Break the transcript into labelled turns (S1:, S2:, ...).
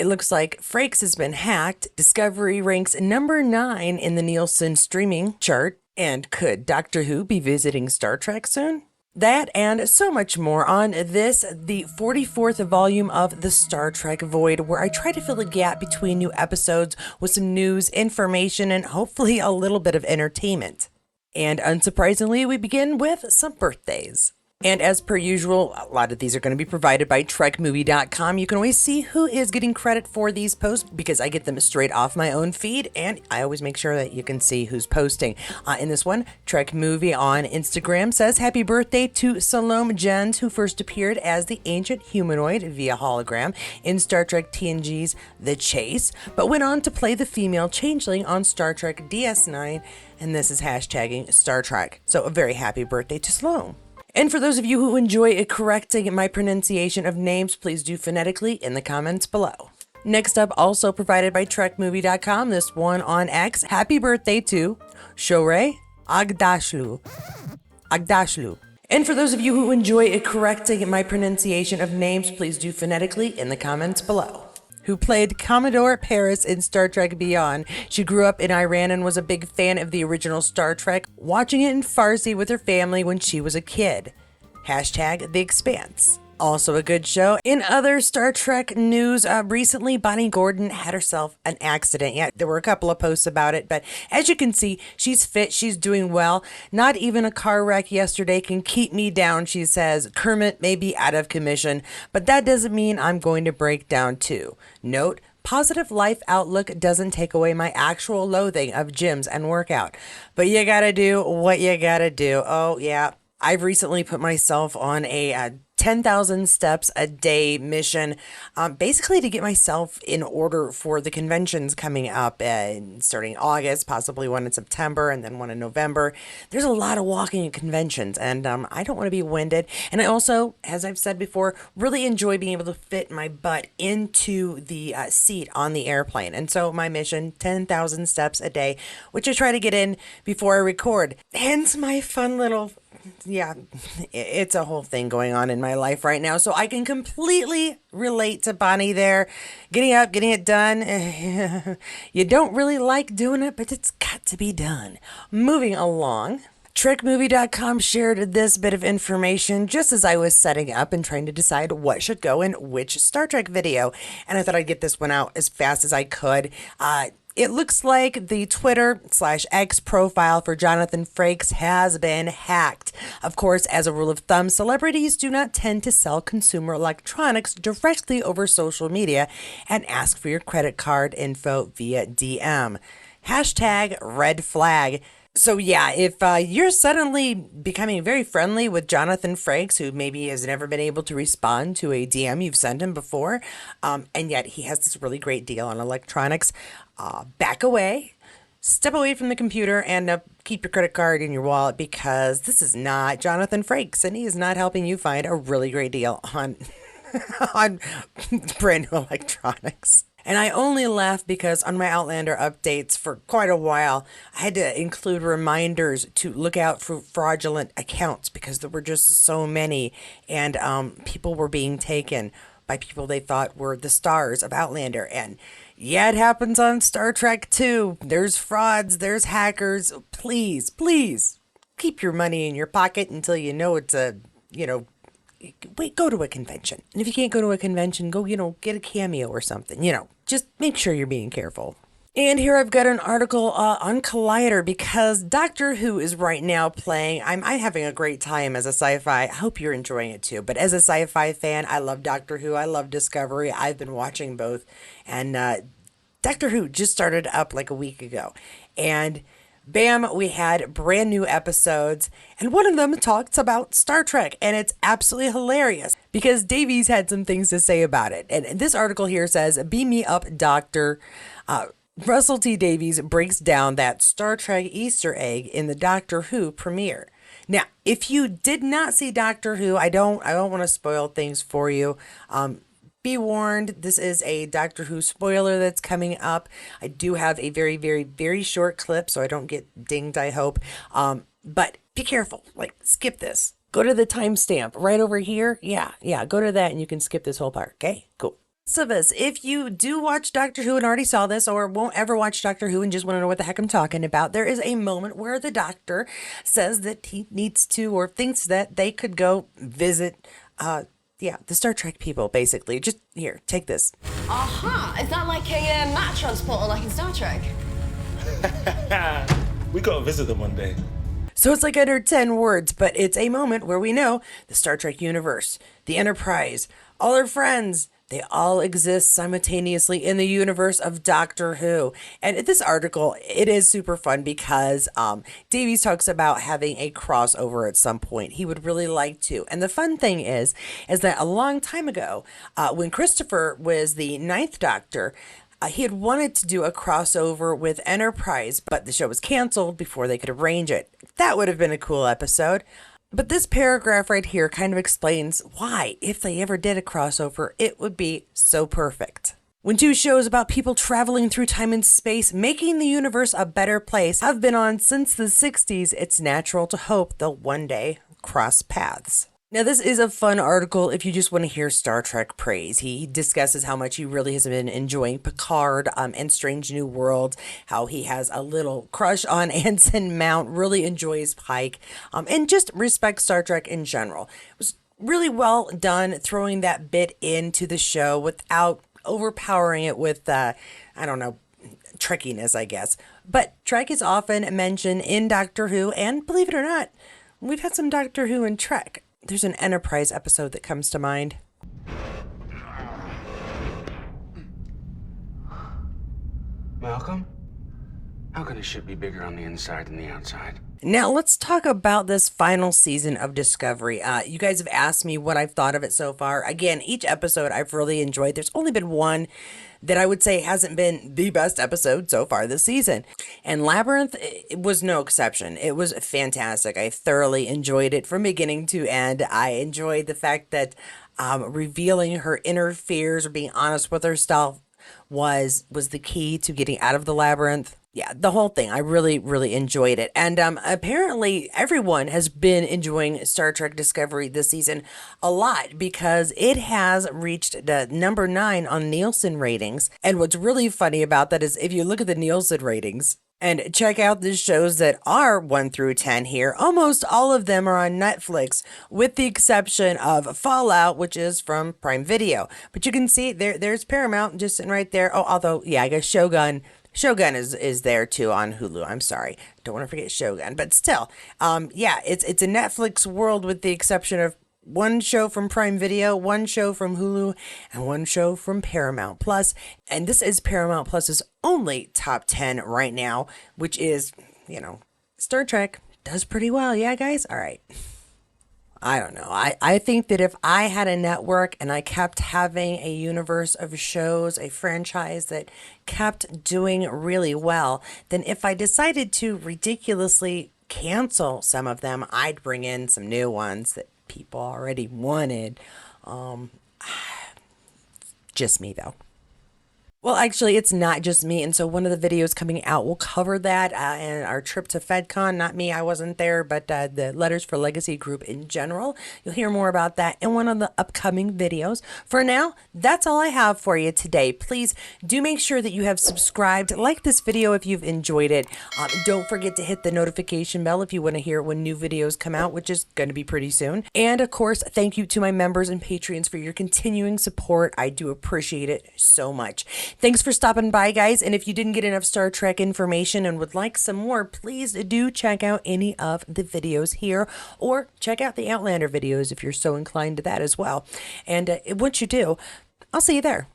S1: It looks like Frakes has been hacked. Discovery ranks number 9 in the Nielsen streaming chart. And could Doctor Who be visiting Star Trek soon? That and so much more on this, the 44th volume of the Star Trek Void, where I try to fill a gap between new episodes with some news, information, and hopefully a little bit of entertainment. And unsurprisingly, we begin with some birthdays. And as per usual, a lot of these are going to be provided by TrekMovie.com. You can always see who is getting credit for these posts because I get them straight off my own feed, and I always make sure that you can see who's posting. In this one, Trek Movie on Instagram says, happy birthday to Salome Jens, who first appeared as the ancient humanoid via hologram in Star Trek TNG's The Chase, but went on to play the female changeling on Star Trek DS9, and this is hashtagging Star Trek. So a very happy birthday to Salome. And for those of you who enjoy correcting my pronunciation of names, please do phonetically in the comments below. Next up, also provided by TrekMovie.com, this one on X. Happy birthday to Shorey Agdashlu. And for those of you who enjoy correcting my pronunciation of names, please do phonetically in the comments below. Who played Commodore Paris in Star Trek Beyond. She grew up in Iran and was a big fan of the original Star Trek, watching it in Farsi with her family when she was a kid. Hashtag The Expanse. Also a good show. In other Star Trek news, recently Bonnie Gordon had herself an accident. Yeah, there were a couple of posts about it, but as you can see, she's fit, she's doing well. Not even a car wreck yesterday can keep me down, she says. Kermit may be out of commission, but that doesn't mean I'm going to break down too. Note, positive life outlook doesn't take away my actual loathing of gyms and workout. But you gotta do what you gotta do. Oh yeah, I've recently put myself on a 10,000 steps a day mission, basically to get myself in order for the conventions coming up starting August, possibly one in September and then one in November. There's a lot of walking at conventions, and I don't want to be winded. And I also, as I've said before, really enjoy being able to fit my butt into the seat on the airplane. And so my mission, 10,000 steps a day, which I try to get in before I record. Hence my fun little... Yeah, it's a whole thing going on in my life right now, so I can completely relate to Bonnie there. Getting up, getting it done. You don't really like doing it, but it's got to be done. Moving along. TrekMovie.com shared this bit of information just as I was setting up and trying to decide what should go in which Star Trek video, and I thought I'd get this one out as fast as I could. It looks like the Twitter/X profile for Jonathan Frakes has been hacked. Of course, as a rule of thumb, celebrities do not tend to sell consumer electronics directly over social media and ask for your credit card info via DM. Hashtag red flag. So yeah, if you're suddenly becoming very friendly with Jonathan Frakes, who maybe has never been able to respond to a DM you've sent him before, and yet he has this really great deal on electronics, back away, step away from the computer, and keep your credit card in your wallet, because this is not Jonathan Frakes, and he is not helping you find a really great deal on, on brand new electronics. And I only laugh because on my Outlander updates for quite a while, I had to include reminders to look out for fraudulent accounts because there were just so many, and people were being taken by people they thought were the stars of Outlander. And yeah, it happens on Star Trek too. There's frauds, there's hackers. Please, please keep your money in your pocket until you know it's wait, go to a convention. And if you can't go to a convention, go, get a cameo or something. Just make sure you're being careful. And here I've got an article on Collider because Doctor Who is right now playing. I'm having a great time as a sci-fi. I hope you're enjoying it too. But as a sci-fi fan, I love Doctor Who. I love Discovery. I've been watching both. And Doctor Who just started up like a week ago. And bam, we had brand new episodes, and one of them talks about Star Trek, and it's absolutely hilarious because Davies had some things to say about it. And this article here says, "Beam me up, Doctor." Russell T Davies breaks down that Star Trek Easter egg in the Doctor Who premiere. Now, if you did not see Doctor Who, I don't want to spoil things for you. Be warned, this is a Doctor Who spoiler that's coming up. I do have a very, very, very short clip, so I don't get dinged, I hope. But be careful, skip this. Go to the timestamp right over here. Yeah, go to that and you can skip this whole part, okay? Cool. of us, if you do watch Doctor Who and already saw this, or won't ever watch Doctor Who and just want to know what the heck I'm talking about, there is a moment where the Doctor says that he needs to, or thinks that they could go visit, the Star Trek people, basically. Just here, take this.
S2: Aha! Is that like a mat transporter like in Star Trek?
S3: We gotta visit them one day.
S1: So it's like under 10 words, but it's a moment where we know the Star Trek universe, the Enterprise, all our friends, they all exist simultaneously in the universe of Doctor Who. And this article, it is super fun because Davies talks about having a crossover at some point. He would really like to. And the fun thing is that a long time ago, when Christopher was the Ninth Doctor, he had wanted to do a crossover with Enterprise, but the show was canceled before they could arrange it. That would have been a cool episode. But this paragraph right here kind of explains why, if they ever did a crossover, it would be so perfect. When two shows about people traveling through time and space, making the universe a better place, have been on since the 60s, it's natural to hope they'll one day cross paths. Now, this is a fun article if you just want to hear Star Trek praise. He discusses how much he really has been enjoying Picard and Strange New Worlds, how he has a little crush on Anson Mount, really enjoys Pike, and just respects Star Trek in general. It was really well done throwing that bit into the show without overpowering it with, trekkiness, I guess. But Trek is often mentioned in Doctor Who, and believe it or not, we've had some Doctor Who and Trek. There's an Enterprise episode that comes to mind.
S4: Malcolm? How can a ship be bigger on the inside than the outside?
S1: Now, let's talk about this final season of Discovery. You guys have asked me what I've thought of it so far. Again, each episode I've really enjoyed. There's only been one that I would say hasn't been the best episode so far this season. And Labyrinth, it was no exception. It was fantastic. I thoroughly enjoyed it from beginning to end. I enjoyed the fact that revealing her inner fears or being honest with herself was the key to getting out of the labyrinth. Yeah, the whole thing. I really, really enjoyed it. And apparently everyone has been enjoying Star Trek Discovery this season a lot because it has reached the number 9 on Nielsen ratings. And what's really funny about that is if you look at the Nielsen ratings and check out the shows that are 1 through 10 here, almost all of them are on Netflix, with the exception of Fallout, which is from Prime Video. But you can see there's Paramount just sitting right there. Oh, although, yeah, I guess Shogun is there too on Hulu. I'm sorry. Don't want to forget Shogun. But still, it's a Netflix world with the exception of one show from Prime Video, one show from Hulu, and one show from Paramount Plus. And this is Paramount Plus's only top 10 right now, which is, Star Trek does pretty well. Yeah, guys? All right. I don't know. I think that if I had a network and I kept having a universe of shows, a franchise that kept doing really well, then if I decided to ridiculously cancel some of them, I'd bring in some new ones that people already wanted. Just me, though. Well, actually, it's not just me. And so one of the videos coming out will cover that and our trip to FedCon. Not me, I wasn't there, but the Letters for Legacy group in general. You'll hear more about that in one of the upcoming videos. For now, that's all I have for you today. Please do make sure that you have subscribed. Like this video if you've enjoyed it. Don't forget to hit the notification bell if you want to hear when new videos come out, which is going to be pretty soon. And of course, thank you to my members and Patreons for your continuing support. I do appreciate it so much. Thanks for stopping by, guys. And if you didn't get enough Star Trek information and would like some more, please do check out any of the videos here or check out the Outlander videos if you're so inclined to that as well. And once you do, I'll see you there.